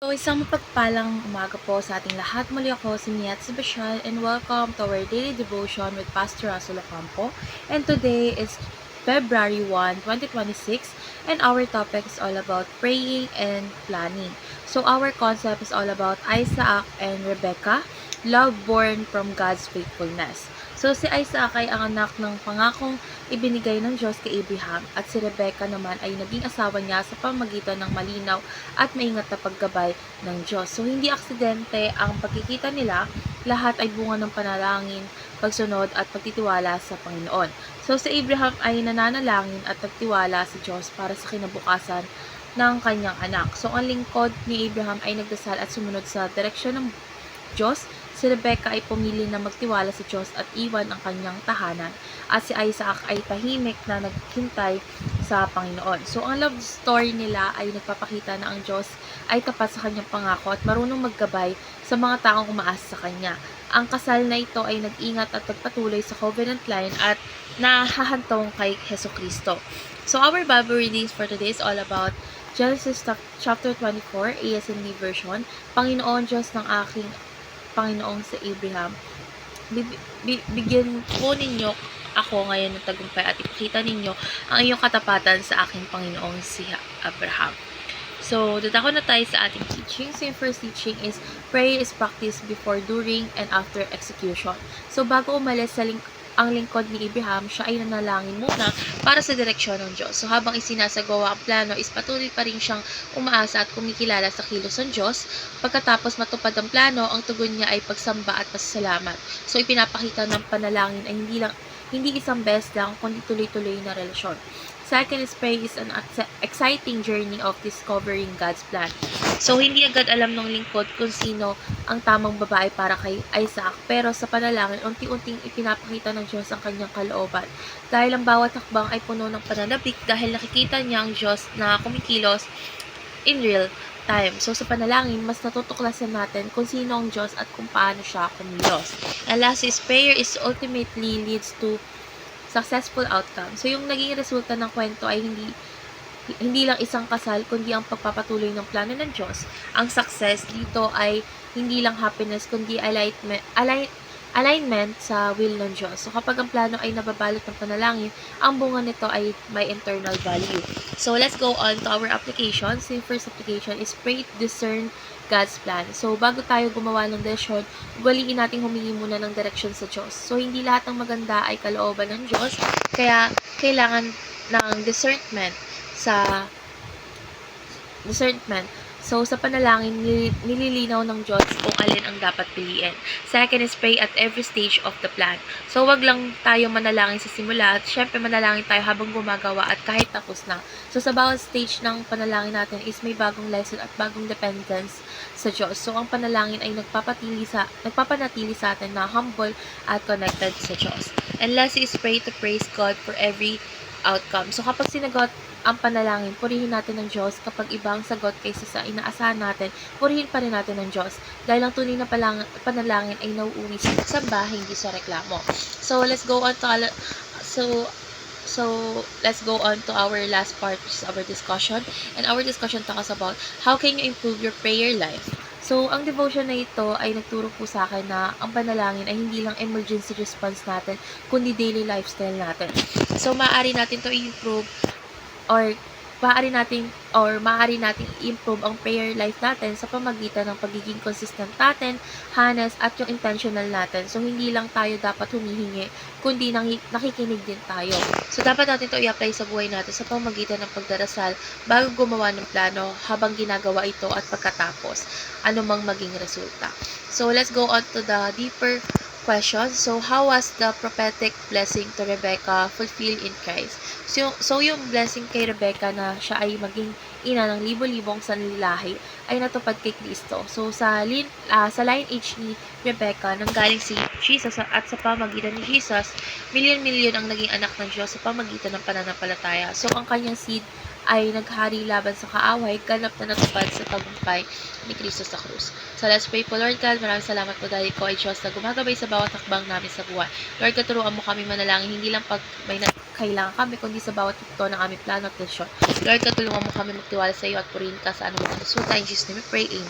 So, isang mapagpalang umaga po sa ating lahat. Muli ako si Miat Sebastian and welcome to our daily devotion with Pastor Russell Ocampo. And today is February 1, 2026 and our topic is all about praying and planning. So, our concept is all about Isaac and Rebecca, love born from God's faithfulness. So, si Isaac ay ang anak ng pangakong ibinigay ng Diyos kay Abraham at si Rebecca naman ay naging asawa niya sa pamamagitan ng malinaw at maingat na paggabay ng Diyos. So, hindi aksidente ang pagkikita nila, lahat ay bunga ng panalangin, pagsunod at pagtitiwala sa Panginoon. So, si Abraham ay nananalangin at nagtiwala sa Diyos para sa kinabukasan ng kanyang anak. So, ang lingkod ni Abraham ay nagdasal at sumunod sa direksyon ng Diyos. Si Rebecca ay pumili na magtiwala sa Diyos at iwan ang kanyang tahanan. At si Isaac ay tahimik na naghintay sa Panginoon. So, ang love story nila ay nagpapakita na ang Diyos ay tapat sa kanyang pangako at marunong maggabay sa mga taong umaasa sa kanya. Ang kasal na ito ay nag-ingat at nagpatuloy sa covenant line at nahahantong kay Hesus Kristo. So, our Bible readings for today is all about Genesis chapter 24, ASND version. Panginoon Diyos ng aking Panginoong sa Abraham, bigyan po ninyo ako ngayon ng tagumpay at ipakita ninyo ang iyong katapatan sa aking Panginoong si Abraham. So, dadako na tayo sa ating teaching. So, yung first teaching is, prayer is practiced before, during, and after execution. So, bago umalis ang lingkod ni Abraham, siya ay nanalangin muna para sa direksyon ng Diyos. So, habang isinasagawa ang plano, is patuloy pa rin siyang umaasa at kumikilala sa kilos ng Diyos. Pagkatapos matupad ang plano, ang tugon niya ay pagsamba at pasasalamat. So, ipinapakita ng panalangin ay hindi isang beses lang, kundi tuloy-tuloy na relasyon. Second is prayer is an exciting journey of discovering God's plan. So, hindi agad alam ng lingkod kung sino ang tamang babae para kay Isaac, pero sa panalangin, unti-unting ipinapakita ng Diyos ang kanyang kalooban. Dahil ang bawat hakbang ay puno ng pananabik dahil nakikita niya ang Diyos na kumikilos in real time. So, sa panalangin, mas natutuklasan natin kung sino ang Diyos at kung paano siya kumilos. And last is prayer is ultimately leads to successful outcome. So, yung naging resulta ng kwento ay hindi lang isang kasal, kundi ang pagpapatuloy ng plano ng Diyos. Ang success dito ay hindi lang happiness, kundi alignment sa will ng Diyos. So, kapag ang plano ay nababalot ng panalangin, ang bunga nito ay may internal value. So, let's go on to our application. So, yung first application is pray to discern God's plan. So, bago tayo gumawa ng desisyon, ugaliin natin humingi muna ng direction sa Diyos. So, hindi lahat ng maganda ay kalooban ng Diyos, kaya kailangan ng discernment. So, sa panalangin, nililinaw ng Diyos kung alin ang dapat piliin. Second is pray at every stage of the plan. So, wag lang tayo manalangin sa simula. At syempre, manalangin tayo habang gumagawa at kahit tapos na. So, sa bawat stage ng panalangin natin is may bagong lesson at bagong dependence sa Diyos. So, ang panalangin ay nagpapanatili sa atin na humble at connected sa Diyos. And last is pray to praise God for every outcome. So, kapag sinagot ang panalangin, purihin natin ng Diyos. Kapag ibang sagot kaysa sa inaasahan natin, purihin pa rin natin ng Diyos. Dahil ang tunay na panalangin ay nauuwi sa samba, hindi sa reklamo. So, let's go on to our last part, which is our discussion. And our discussion talks about how can you improve your prayer life. So, ang devotion na ito ay nagturo po sa akin na ang panalangin ay hindi lang emergency response natin, kundi daily lifestyle natin. So, maaari natin to i-improve or maaari nating i-improve ang prayer life natin sa pamagitan ng pagiging consistent natin, honest, at yung intentional natin. So, hindi lang tayo dapat humihingi, kundi nakikinig din tayo. So, dapat natin ito i-apply sa buhay natin sa pamagitan ng pagdarasal bago gumawa ng plano, habang ginagawa ito at pagkatapos, anumang maging resulta. So, let's go on to the deeper question. So, how was the prophetic blessing to Rebecca fulfilled in Christ? So yung blessing kay Rebecca na siya ay maging ina ng libo-libong sanlilahi ay natupad kay Kristo. So, sa lineage ni Rebecca, nanggaling si Jesus at sa pamagitan ni Jesus, milyon-milyon ang naging anak ng Diyos sa pamagitan ng pananampalataya. So, ang kanyang seed ay naghari laban sa kaaway, ganap na natupad sa tagumpay ni Kristo sa krus. So, let's pray po, Lord God. Maraming salamat po dahil ko ay Diyos na gumagabay sa bawat hakbang namin sa buhay. Lord God, turuan mo kami manalangin, hindi lang pag may kailangan kami, kundi sa bawat ito ng aming plano at desisyon. Lord God, tulungan mo kami magtiwala sa iyo at purihin ka sa anumang resulta. In Jesus' name we pray, Amen.